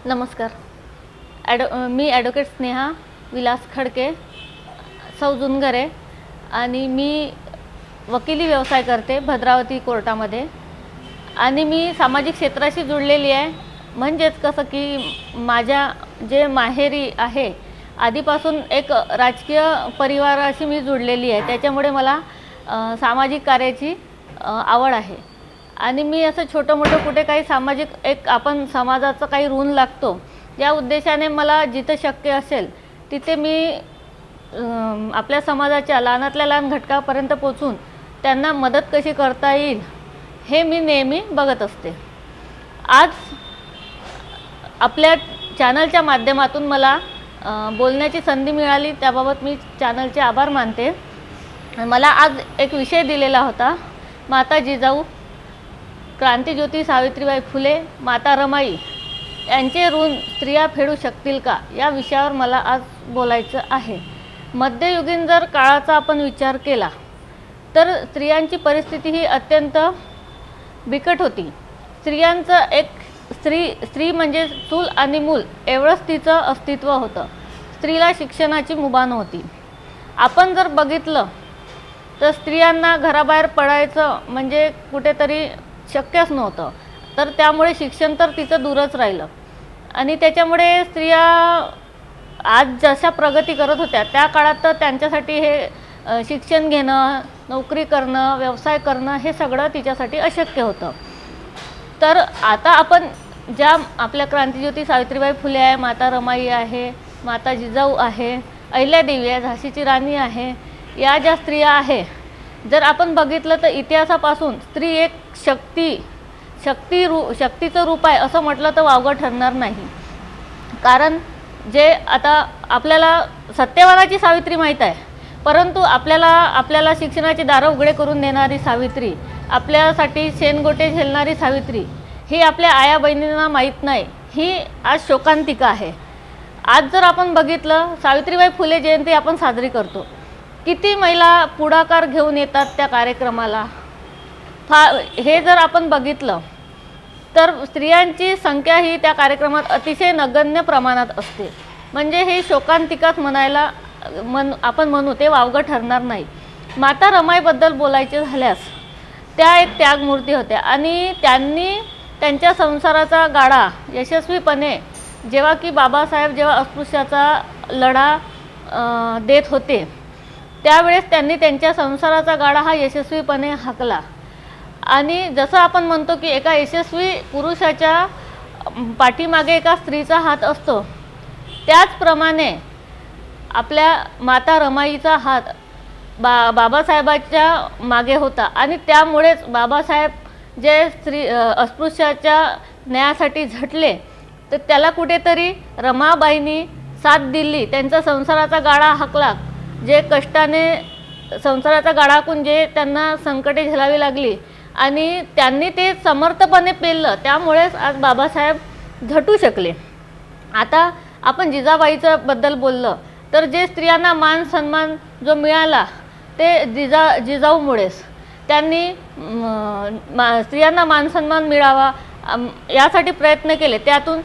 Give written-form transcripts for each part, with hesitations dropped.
नमस्कार. मी ॲडव्होकेट स्नेहा विलास खडके, सौ जुनगरे आणि मी वकिली व्यवसाय करते भद्रावती कोर्टामध्ये आणि मी सामाजिक क्षेत्राशी जुळलेली आहे. म्हणजेच कसं की माझ्या जे माहेरी आहे आधीपासून एक राजकीय परिवाराशी मी जुळलेली आहे. त्याच्यामुळे मला सामाजिक कार्याची आवड आहे आणि मी असं छोटं मोठं कुठे काही सामाजिक एक आपण समाजाचं काही ऋण लागतो या उद्देशाने मला जिथं शक्य असेल तिथे मी आपल्या समाजाच्या लहानातल्या लहान घटकापर्यंत पोचून त्यांना मदत कशी करता येईल हे मी नेहमी बघत असते. आज आपल्या चॅनलच्या माध्यमातून मला बोलण्याची संधी मिळाली त्याबाबत मी चॅनलचे आभार मानते. मला आज एक विषय दिलेला होता, माता जिजाऊ, क्रांतिज्योती सावित्रीबाई फुले, माता रमाई यांचे ऋण स्त्रिया फेडू शकतील का या विषयावर मला आज बोलायचं आहे. मध्ययुगीन जर काळाचा आपण विचार केला तर स्त्रियांची परिस्थिती ही अत्यंत बिकट होती. स्त्रियांचं एक स्त्री म्हणजे चूल आणि मूल एवढंच तिचं अस्तित्व होतं. स्त्रीला शिक्षणाची मुभा नव्हती. आपण जर बघितलं तर स्त्रियांना घराबाहेर पडायचं म्हणजे कुठेतरी शक्यच नव्हतं. तर त्यामुळे शिक्षण तर तिचं दूरच राहिलं आणि त्याच्यामुळे स्त्रिया आज जशा प्रगती करत होत्या त्या काळात तर त्यांच्यासाठी हे शिक्षण घेणं, नोकरी करणं, व्यवसाय करणं हे सगळं तिच्यासाठी अशक्य होतं. तर आता आपण ज्या आपल्या क्रांतिज्योती सावित्रीबाई फुले आहे, माता रमाई आहे, माता जिजाऊ आहे, अहिल्यादेवी आहे, झाशीची राणी आहे, या ज्या स्त्रिया आहे जर आपण बघितलं तर इतिहासापासून स्त्री एक शक्तीचं रूप आहे असं म्हटलं तर वावगं ठरणार नाही. कारण जे आता आपल्याला सत्यवानाची सावित्री माहीत आहे, परंतु आपल्याला शिक्षणाची दारं उघडे करून देणारी सावित्री, आपल्यासाठी शेणगोटे झेलणारी सावित्री ही आपल्या आया बहिणींना माहीत नाही. ही आज शोकांतिका आहे. आज जर आपण बघितलं सावित्रीबाई फुले जयंती आपण साजरी करतो, किती महिला पुढाकार घेऊन येतात त्या कार्यक्रमाला. हे जर आपण बघितलं तर स्त्रियांची संख्या ही त्या कार्यक्रमात अतिशय नगण्य प्रमाणात असते. म्हणजे हे शोकांतिकाच आपण म्हणू ते वावगं ठरणार नाही. माता रमाईबद्दल बोलायचे झाल्यास त्या एक त्यागमूर्ती होत्या आणि त्यांनी त्यांच्या संसाराचा गाडा यशस्वीपणे जेव्हा की बाबासाहेब जेव्हा अस्पृश्याचा लढा देत होते त्यावेळेस त्यांनी त्यांच्या संसाराचा गाडा हा यशस्वीपणे हाकला. आणि जसं आपण म्हणतो की एका यशस्वी पुरुषाच्या पाठीमागे एका स्त्रीचा हात असतो, त्याचप्रमाणे आपल्या माता रमाईचा हात बाबासाहेबांच्या मागे होता आणि त्यामुळेच बाबासाहेब जे अस्पृश्याच्या न्यायासाठी झटले तर त्याला कुठेतरी रमाबाईंनी साथ दिली, त्यांचा संसाराचा गाडा हाकला. जे कष्टाने संसाराचा गाडा हाकून जे त्यांना संकटे झेलावी लागली आणि त्यांनी ते समर्थपणे पेललं, त्यामुळेच आज बाबासाहेब झटू शकले. आता आपण जिजाबाईचं बद्दल बोललं तर जे स्त्रियांना मान सन्मान जो मिळाला ते जिजाऊमुळेच. त्यांनी स्त्रियांना मान सन्मान मिळावा यासाठी प्रयत्न केले. त्यातून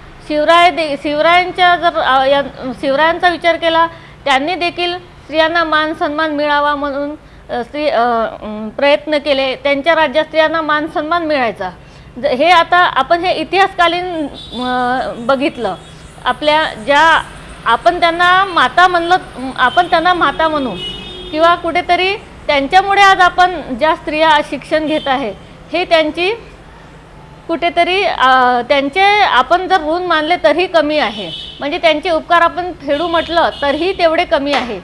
शिवरायांचा विचार केला, त्यांनी देखील स्त्रियांना मान सन्मान मिळावा म्हणून प्रयत्न केले. त्यांच्या राज्यात स्त्रियांना मान सन्मान मिळायचा. हे आता आपण हे इतिहासकालीन बघितलं. आपल्या ज्या आपण त्यांना माता म्हणू किंवा कुठेतरी त्यांच्यामुळे आज आपण ज्या स्त्रिया शिक्षण घेत आहे हे त्यांची कुठेतरी त्यांचे आपण जर ऋण मानले तरीही कमी आहे. म्हणजे त्यांचे उपकार आपण फेडू म्हटलं तरीही तेवढे कमी आहे.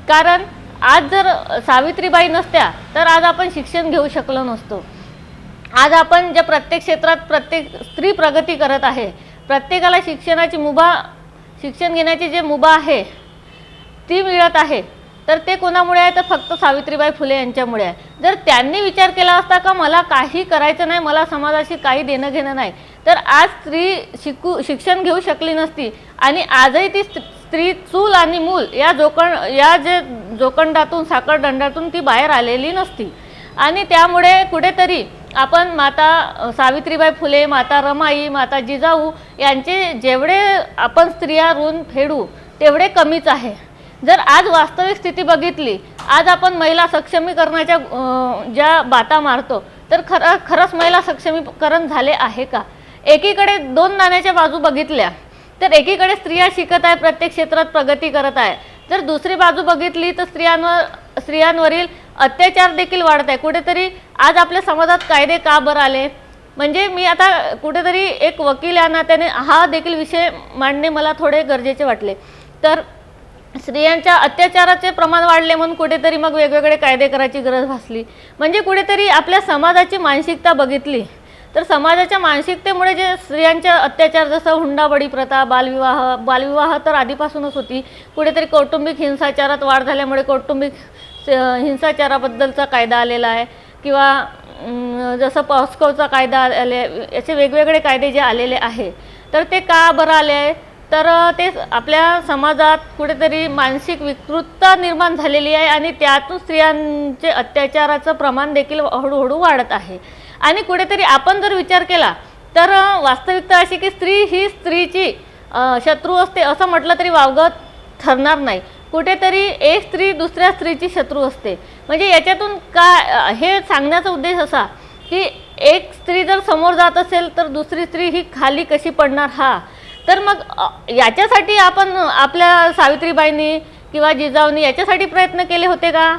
कारण आज जर सावित्रीबाई नसत्या तर आज आपण शिक्षण घेऊ शकलो नसतो. आज आपण ज्या प्रत्येक क्षेत्रात प्रत्येक स्त्री प्रगती करत आहे, प्रत्येकाला शिक्षण घेण्याची जे मुभा आहे ती मिळत आहे, तर ते कोणामुळे आहे तर फक्त सावित्रीबाई फुले यांच्यामुळे आहे. जर त्यांनी विचार केला असता का मला काही करायचं नाही, मला समाजाशी काही देणं घेणं नाही, तर आज स्त्री शिक्षण घेऊ शकली नसती आणि आजही ती स्त्री चूल आणि मूल या जे जोखंडातून साखरदंडातून ती बाहेर आलेली नसती. आणि त्यामुळे कुठेतरी आपण माता सावित्रीबाई फुले, माता रमाई, माता जिजाऊ यांचे जेवढे आपण स्त्रिया ऋण फेडू तेवढे कमीच आहे. जर आज वास्तविक स्थिती बघितली, आज आपण महिला सक्षमीकरणाच्या ज्या बाता मारतो, तर खरंच महिला सक्षमीकरण झाले आहे का? एकीकडे दोन नाण्याच्या बाजू बघितल्या तर एकीकडे स्त्रिया शिकत आहे, प्रत्येक क्षेत्रात प्रगती करत आहे. जर दुसरी बाजू बघितली तर स्त्रियांवरील अत्याचार देखील वाढत आहे. कुठेतरी आज आपल्या समाजात कायदे का बरं आले? म्हणजे मी आता कुठेतरी एक वकील या नात्याने हा देखील विषय मांडणे मला थोडे गरजेचे वाटले. तर स्त्रियांच्या अत्याचाराचे प्रमाण वाढले म्हणून कुठेतरी मग वेगवेगळे कायदे करायची गरज भासली. म्हणजे कुठेतरी आपल्या समाजाची मानसिकता बघितली तर समाजाच्या मानसिकतेमुळे जे स्त्रियांच्या अत्याचार, जसं हुंडाबळी प्रथा, बालविवाह तर आधीपासूनच होती. कुठेतरी कौटुंबिक हिंसाचारात वाढ झाल्यामुळे कौटुंबिक हिंसाचाराबद्दलचा कायदा आलेला आहे, किंवा जसं पॉस्कोचा कायदा आले, याचे वेगवेगळे कायदे जे आलेले आहे. तर ते का बरं आले आहे? तर ते आपल्या समाजात कुठेतरी मानसिक विकृतता निर्माण झालेली आहे आणि त्यातून स्त्रियांचे अत्याचाराचं प्रमाण देखील हळूहळू वाढत आहे. आणि कुठेतरी आपण जर विचार केला तर वास्तविकता अशी की स्त्री ही स्त्रीची शत्रू असते असं म्हटलं तरी वावगं ठरणार नाही. कुठेतरी एक स्त्री दुसऱ्या स्त्रीची शत्रू असते. म्हणजे याच्यातून काय हे सांगण्याचा उद्देश असा की एक स्त्री जर समोर जात असेल तर दुसरी स्त्री ही खाली कशी पडणार हा. तर मग याच्यासाठी आपण आपल्या सावित्रीबाईंनी किंवा जिजाऊंनी याच्यासाठी प्रयत्न केले होते का?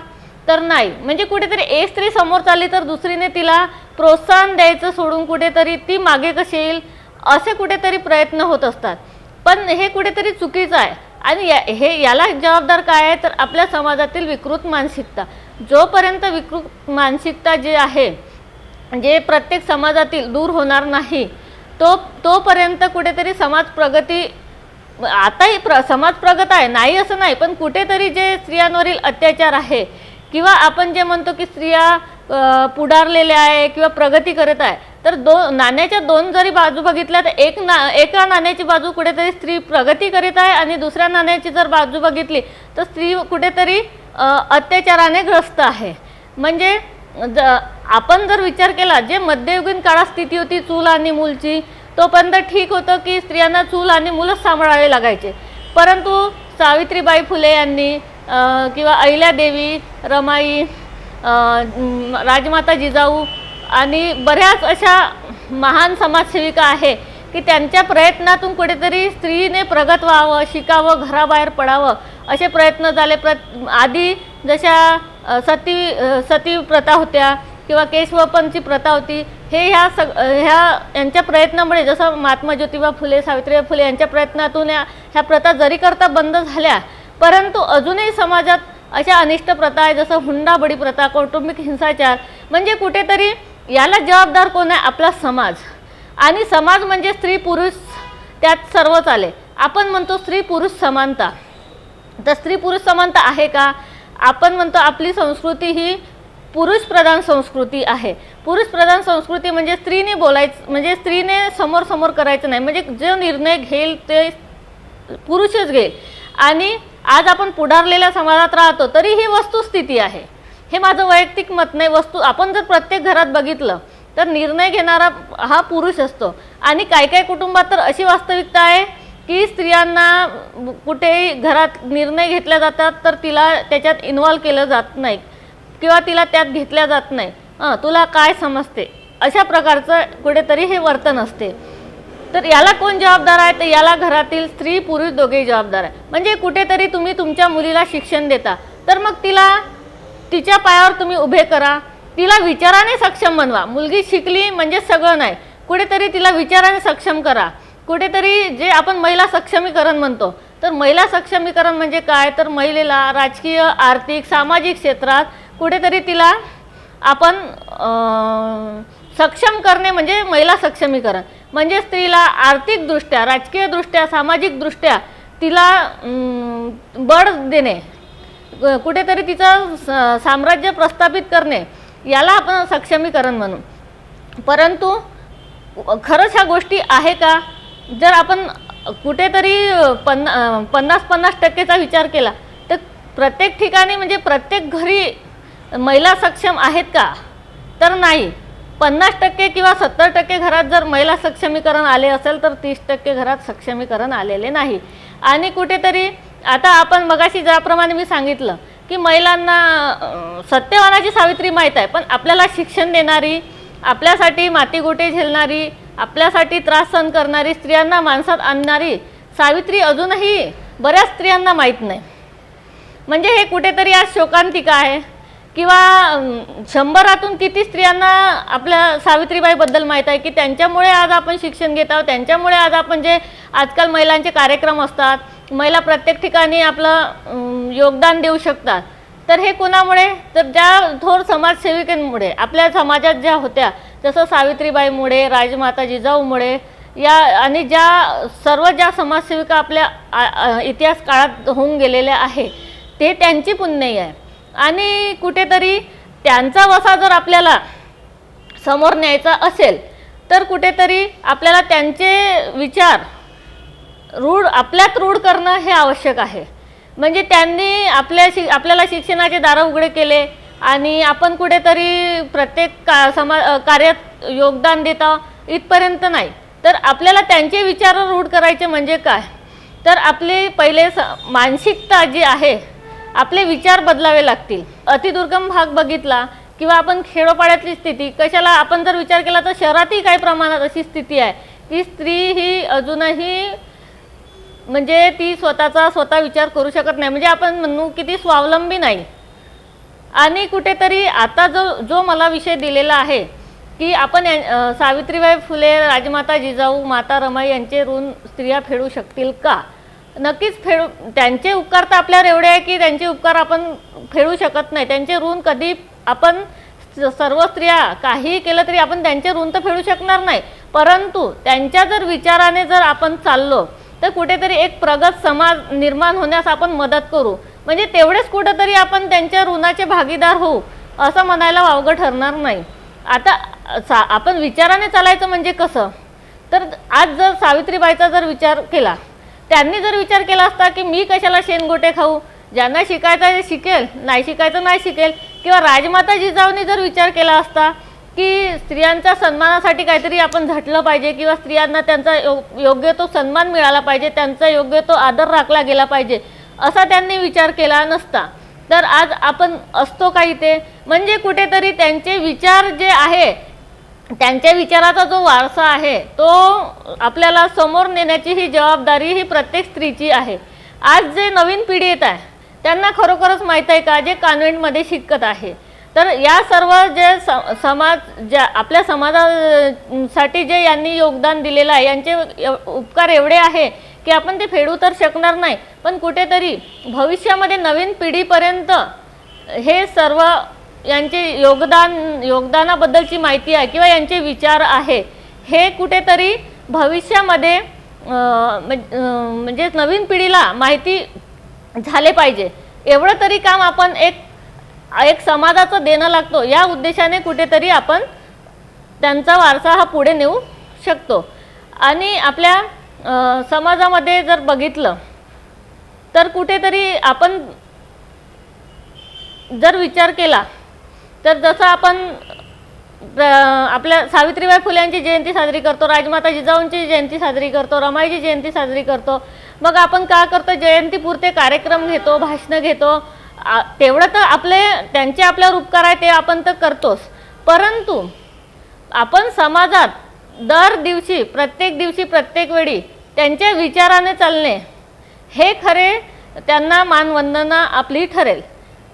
तर नाही. म्हणजे कुठेतरी एक स्त्री समोर चालली तर दुसरीने तिला प्रोत्साहन द्यायचं सोडून कुठेतरी ती मागे कशी येईल असे कुठेतरी प्रयत्न होत असतात. पण हे कुठेतरी चुकीचं आहे. आणि याला जबाबदार काय आहे? तर आपल्या समाजातील विकृत मानसिकता. जोपर्यंत विकृत मानसिकता जे आहे जे प्रत्येक समाजातील दूर होणार नाही तोपर्यंत कुठेतरी समाज प्रगती, आताही समाज प्रगत आहे नाही असं नाही, पण कुठेतरी जे स्त्रियांवरील अत्याचार आहे किंवा आपण जे म्हणतो की स्त्रिया पुढारलेल्या आहे किंवा प्रगती करत आहे, तर नाण्याच्या दोन जरी बाजू बघितल्या तर एका नाण्याची बाजू कुठेतरी स्त्री प्रगती करीत आहे आणि दुसऱ्या नाण्याची जर बाजू बघितली तर स्त्री कुठेतरी अत्याचाराने ग्रस्त आहे. म्हणजे आपण जर विचार केला, जे मध्ययुगीन काळात स्थिती होती चूल आणि मूलची, तोपर्यंत ठीक होतं की स्त्रियांना चूल आणि मूलच सांभाळावे लागायचे. परंतु सावित्रीबाई फुले यांनी किंवा अहिल्यादेवी, रमाई, राजमाता जिजाऊ आणि बऱ्याच अशा महान समाजसेविका आहे की त्यांच्या प्रयत्नातून कुठेतरी स्त्रीने प्रगत व्हावं, शिकावं, घराबाहेर पडावं असे प्रयत्न झाले. आधी जशा सती प्रथा होत्या किंवा केशवपनची प्रथा होती, हे यांच्या प्रयत्नामुळे, जसं महात्मा ज्योतिबा फुले, सावित्रीबाई फुले यांच्या प्रयत्नातून ह्या प्रथा जरी करता बंद झाल्या, परंतु अजूनही समाजात अशा अनिष्ट प्रथा आहे, जसं हुंडाबळी प्रथा, कौटुंबिक हिंसाचार. म्हणजे कुठेतरी याला जबाबदार कोण आहे? आपला समाज. आणि समाज म्हणजे स्त्री पुरुष त्यात सर्वच आले. आपण म्हणतो स्त्री पुरुष समानता, तर स्त्री पुरुष समानता आहे का? आपण म्हणतो आपली संस्कृती ही पुरुष प्रधान संस्कृती आहे. पुरुष प्रधान संस्कृती म्हणजे स्त्रीने बोलायचं, म्हणजे स्त्रीने समोर करायचं नाही, म्हणजे जो निर्णय घेईल ते पुरुषच घेईल. आणि आज आपण पुढारलेल्या समाजात राहतो तरी ही वस्तुस्थिती आहे. हे माझं वैयक्तिक मत नाही. आपण जर प्रत्येक घरात बघितलं तर निर्णय घेणारा हा पुरुष असतो. आणि काही कुटुंबात तर अशी वास्तविकता आहे की स्त्रियांना कुठेही घरात निर्णय घेतले जातात तर तिला त्याच्यात इन्व्हॉल्व केलं जात नाही किंवा तिला त्यात घेतल्या जात नाही. तुला काय समजते, अशा प्रकारचं कुठेतरी हे वर्तन असते. तर याला कोण जबाबदार आहे? तर याला घरातील स्त्री पुरुष दोघेही जबाबदार आहे. म्हणजे कुठेतरी तुम्ही तुमच्या मुलीला शिक्षण देता तर मग तिच्या पायावर तुम्ही उभे करा, तिला विचाराने सक्षम बनवा. मुलगी शिकली म्हणजे सगळं नाही, कुठेतरी तिला विचाराने सक्षम करा. कुठेतरी जे आपण महिला सक्षमीकरण म्हणतो, तर महिला सक्षमीकरण म्हणजे काय? तर महिलेला राजकीय, आर्थिक, सामाजिक क्षेत्रात कुठेतरी तिला आपण सक्षम करणे म्हणजे महिला सक्षमीकरण. म्हणजे स्त्रीला आर्थिकदृष्ट्या, राजकीयदृष्ट्या, सामाजिकदृष्ट्या तिला बळ देणे, कुठेतरी तिचं साम्राज्य प्रस्थापित करणे, याला आपण सक्षमीकरण म्हणू. परंतु खरंच ह्या गोष्टी आहे का? जर आपण कुठेतरी 50-50% विचार केला तर प्रत्येक ठिकाणी, म्हणजे प्रत्येक घरी महिला सक्षम आहेत का? तर नाही. 50% किंवा 70% घरात जर महिला सक्षमीकरण आले असेल तर 30% घरात सक्षमीकरण आलेले नाही। आणि कुठेतरी आता आपण मगाशी ज्याप्रमाणे मी सांगितलं की महिलांना सत्यवानाची सावित्री माहीत आहे, पण आपल्याला शिक्षण देणारी, आपल्यासाठी मातीगोटे झेलणारी, आपल्यासाठी त्रास सहन करणारी, स्त्रियांना माणसात आणणारी सावित्री अजूनही बऱ्याच स्त्रियांना माहीत नाही। म्हणजे हे कुठेतरी आज शोकांतिका आहे। किंवा 100रातून किती स्त्रियांना आपल्या सावित्रीबाईबद्दल माहीत आहे की त्यांच्यामुळे आज आपण शिक्षण घेत आहोत, त्यांच्यामुळे आज आपण जे आजकाल महिलांचे कार्यक्रम असतात, महिला प्रत्येक ठिकाणी आपलं योगदान देऊ शकतात, तर हे कोणामुळे? तर ज्या थोर समाजसेविकांमुळे, आपल्या समाजात ज्या होत्या, जसं सावित्रीबाईमुळे, राजमाता जिजाऊमुळे, या आणि ज्या समाजसेविका आपल्या इतिहास काळात होऊन गेलेल्या आहे, ते त्यांची पुण्य आहे। आणि कुठेतरी त्यांचा वसा जर आपल्याला समोर न्यायचा असेल तर कुठेतरी आपल्याला त्यांचे विचार आपल्यात रूढ करणं हे आवश्यक आहे। म्हणजे त्यांनी आपल्याला शिक्षणाचे दार उघडे केले आणि आपण कुठेतरी प्रत्येक कार्यात योगदान देता इथपर्यंत नाही, तर आपल्याला त्यांचे विचार रूढ करायचे म्हणजे काय? तर आपली पहिले मानसिकता जी आहे, आपले विचार बदलावे लागतील। अतिदुर्गम भाग बघितला किंवा आपण खेडोपाड्यातली स्थिती, कशाला आपण जर विचार केला तर शहरातही काही प्रमाणात अशी स्थिती आहे की स्त्री ही अजूनही म्हणजे ती स्वतः विचार करू शकत नाही, म्हणजे आपण म्हणू की ती स्वावलंबी नाही। आणि कुठेतरी आता जो मला विषय दिलेला आहे की आपण सावित्रीबाई फुले, राजमाता जिजाऊ, माता रमाई यांचे ऋण स्त्रिया फेडू शकतील का? नक्कीच त्यांचे उपकार तर आपल्यावर एवढे आहे की त्यांचे उपकार आपण फेडू शकत नाही। त्यांचे ऋण कधी आपण सर्व स्त्रिया काही केलं तरी आपण त्यांचे ऋण तर फेडू शकणार नाही, परंतु त्यांच्या जर विचाराने जर आपण चाललो तर कुठेतरी एक प्रगत समाज निर्माण होण्यास आपण मदत करू, म्हणजे तेवढेच कुठेतरी आपण त्यांच्या ऋणाचे भागीदार होऊ असं म्हणायला वावगं ठरणार नाही। आता आपण विचाराने चालायचं म्हणजे कसं? तर आज जर सावित्रीबाईचा जर विचार केला, त्यांनी जर विचार केला असता की मी कशाला शेणगोटे खाऊ, ज्यांना शिकायचं आहे शिकेल, नाही शिकायचं नाही शिकेल, किंवा राजमाता जिजाऊंनी जर विचार केला असता की स्त्रियांच्या सन्मानासाठी काहीतरी आपण झटलं पाहिजे किंवा स्त्रियांना त्यांचा योग्य तो सन्मान मिळाला पाहिजे, त्यांचा योग्य तो आदर राखला गेला पाहिजे, असा त्यांनी विचार केला नसता तर आज आपण असतो का इथे? म्हणजे कुठेतरी त्यांचे विचार जे आहे, त्यांच्या विचाराचा जो वारसा आहे तो आपल्याला समोर नेण्याची ही जबाबदारी ही प्रत्येक स्त्रीची आहे। आज जे नवीन पिढी येत आहे त्यांना खरोखरच माहीत आहे का, जे कॉन्व्हेंटमध्ये शिकत आहे, तर या सर्व जे आपल्या समाजासाठी जे यांनी योगदान दिलेलं आहे, यांचे उपकार एवढे आहे की आपण ते फेडू तर शकणार नाही, पण कुठेतरी भविष्यामध्ये नवीन पिढीपर्यंत हे सर्व यांचे योगदानाबद्दलची माहिती आहे किंवा यांचे विचार आहे, हे कुठेतरी भविष्यामध्ये म्हणजे नवीन पिढीला माहिती झाले पाहिजे। एवढं तरी काम आपण एक समाजाचं देणं लागतो, या उद्देशाने कुठेतरी आपण त्यांचा वारसा हा पुढे नेऊ शकतो। आणि आपल्या समाजामध्ये जर बघितलं तर कुठेतरी आपण जर विचार केला तर जसं आपण आपल्या सावित्रीबाई फुले यांची जयंती साजरी करतो, राजमाता जिजाऊंची जयंती साजरी करतो, रमाईची जयंती साजरी करतो, मग आपण काय करतो, जयंतीपुरते कार्यक्रम घेतो, भाषणं घेतो, तेवढं तर त्यांचे आपल्यावर उपकार आहे ते आपण तर करतोच, परंतु आपण समाजात दर दिवशी प्रत्येक वेळी त्यांच्या विचाराने चालणे हे खरे त्यांना मानवंदना आपली ठरेल।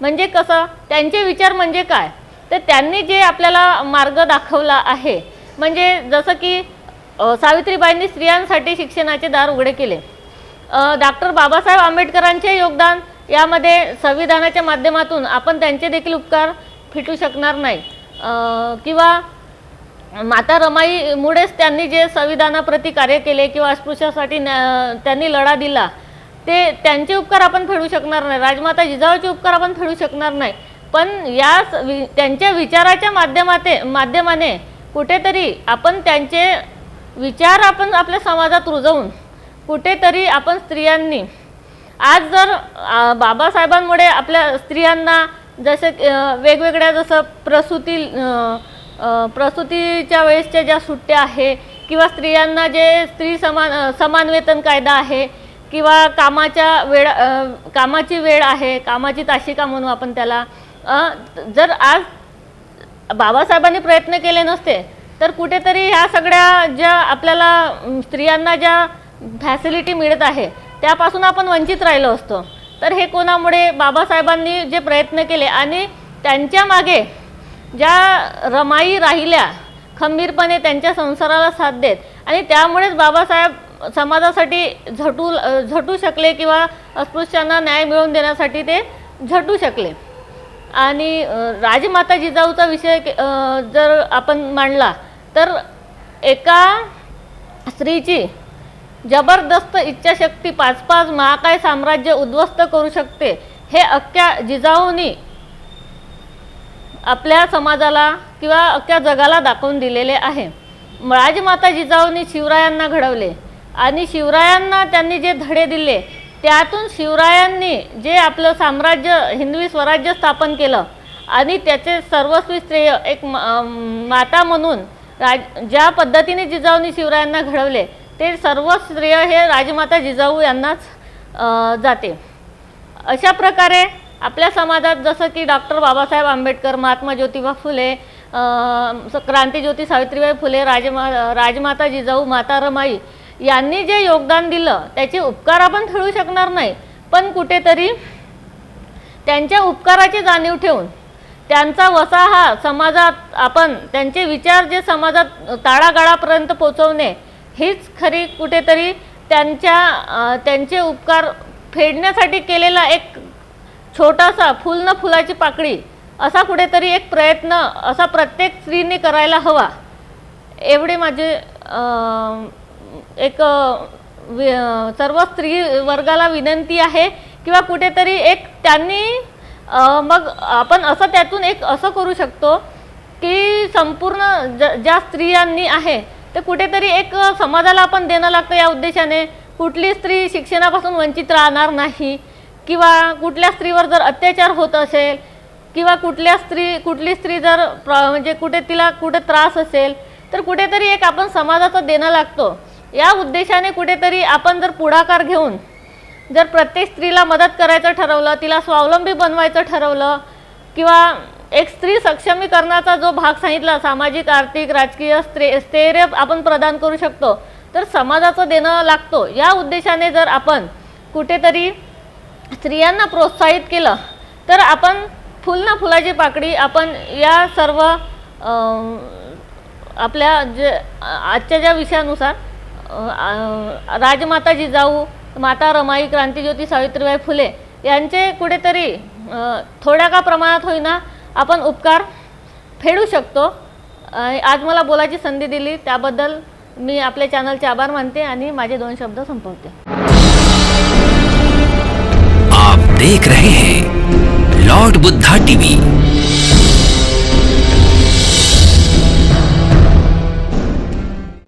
म्हणजे कसं, त्यांचे विचार म्हणजे काय, तर त्यांनी जे आपल्याला मार्ग दाखवला आहे, म्हणजे जसं की सावित्रीबाईंनी स्त्रियांसाठी शिक्षणाचे दार उघडे केले, डॉक्टर बाबासाहेब आंबेडकरांचे योगदान यामध्ये संविधानाच्या माध्यमातून आपण त्यांचे देखील उपकार फिटू शकणार नाही, किंवा माता रमाईमुळेच त्यांनी जे संविधानाप्रती कार्य केले किंवा अस्पृश्यासाठी त्यांनी लढा दिला, ते त्यांचे उपकार आपण फेडू शकणार नाही, राजमाता जिजाऊचे उपकार आपण फेडू शकणार नाही, पण त्यांच्या विचाराच्या माध्यमाने कुठेतरी आपण त्यांचे विचार आपण आपल्या समाजात रुजवून कुठेतरी आपण स्त्रियांनी आज जर बाबासाहेबांमुळे आपल्या स्त्रियांना जसं वेगवेगळ्या जसं प्रसूती प्रसूतीच्या वेळेसच्या ज्या सुट्ट्या आहे किंवा स्त्रियांना जे समान वेतन कायदा आहे किंवा कामाची वेळ आहे, कामाची तासिका म्हणू आपण त्याला, जर आज बाबासाहेबांनी प्रयत्न केले नसते तर कुठेतरी ह्या सगळ्या ज्या आपल्याला स्त्रियांना ज्या फॅसिलिटी मिळत आहे त्यापासून आपण वंचित राहिलो असतो. तर हे कोणामुळे? बाबासाहेबांनी जे प्रयत्न केले आणि त्यांच्या मागे ज्या रमाई राहिल्या खंबीरपणे त्यांच्या संसाराला साथ देत, आणि त्यामुळेच बाबासाहेब समाजासाठी झटू शकले किंवा अस्पृश्यांना न्याय मिळवून देण्यासाठी ते झटू शकले. आणि राजमाता जिजाऊचा विषय जर आपण मांडला तर एका स्त्रीची जबरदस्त इच्छाशक्ती 5-5 महाकाय साम्राज्य उद्ध्वस्त करू शकते हे अख्ख्या जिजाऊंनी आपल्या समाजाला किंवा अख्ख्या जगाला दाखवून दिलेले आहे. राजमाता जिजाऊंनी शिवरायांना घडवले आणि शिवरायांना त्यांनी जे धडे दिले त्यातून शिवरायांनी जे आपलं साम्राज्य हिंदवी स्वराज्य स्थापन केलं आणि त्याचे सर्वस्वी श्रेय एक माता म्हणून ज्या पद्धतीने जिजाऊंनी शिवरायांना घडवले ते सर्व श्रेय हे राजमाता जिजाऊ यांनाच जाते. अशा प्रकारे आपल्या समाजात जसं की डॉक्टर बाबासाहेब आंबेडकर, महात्मा ज्योतिबा फुले, क्रांतीज्योती सावित्रीबाई फुले, राजमाता जिजाऊ, माता रमाई यांनी जे योगदान दिलं त्याचे उपकार आपण फेडू शकणार नाही, पण कुठेतरी त्यांच्या उपकाराची जाणीव ठेवून त्यांचा वसा हा समाजात आपण त्यांचे विचार जे समाजात तळागाळापर्यंत पोचवणे हीच खरी कुठेतरी त्यांचे उपकार फेडण्यासाठी केलेला एक छोटासा फुल न फुलाची पाकळी असा कुठेतरी एक प्रयत्न असा प्रत्येक स्त्रीने करायला हवा, एवढे माझे एक सर्व स्त्री वर्गाला विनंती आहे. किंवा कुठेतरी एक त्यांनी मग आपण असं त्यातून एक असं करू शकतो की संपूर्ण ज्या स्त्रियांनी आहे ते कुठेतरी एक समाजाला आपण देणं लागतं या उद्देशाने. कुठली स्त्री शिक्षणापासून वंचित राहणार नाही किंवा कुठल्या स्त्रीवर जर अत्याचार होत असेल किंवा कुठली स्त्री जर म्हणजे तिला कुठे त्रास असेल तर कुठेतरी एक आपण समाजाचं देणं लागतो. या उद्देशाने कुठेतरी आपण जर पुढाकार घेऊन जर प्रत्येक स्त्रीला मदत करायचं ठरवलं, तिला स्वावलंबी बनवायचं ठरवलं किंवा एक स्त्री सक्षमीकरणाचा जो भाग सांगितला, सामाजिक, आर्थिक, राजकीय स्थैर्य आपण प्रदान करू शकतो तर समाजाचं देणं लागतो. या उद्देशाने जर आपण कुठेतरी स्त्रियांना प्रोत्साहित केलं तर आपण फुल ना फुलाची पाकळी आपण या सर्व आपल्या जे आजच्या ज्या विषयानुसार राजमाता जिजाऊ, माता रमाई, क्रांतीज्योती सावित्रीबाई फुले यांचे कुठेतरी थोड्या का प्रमाणात होईना आपण उपकार फेडू शकतो. आज मला बोलायची संधी दिली त्याबद्दल मी आपल्या चॅनलचे आभार मानते आणि माझे 2 शब्द संपवते. आप देख रहे हैं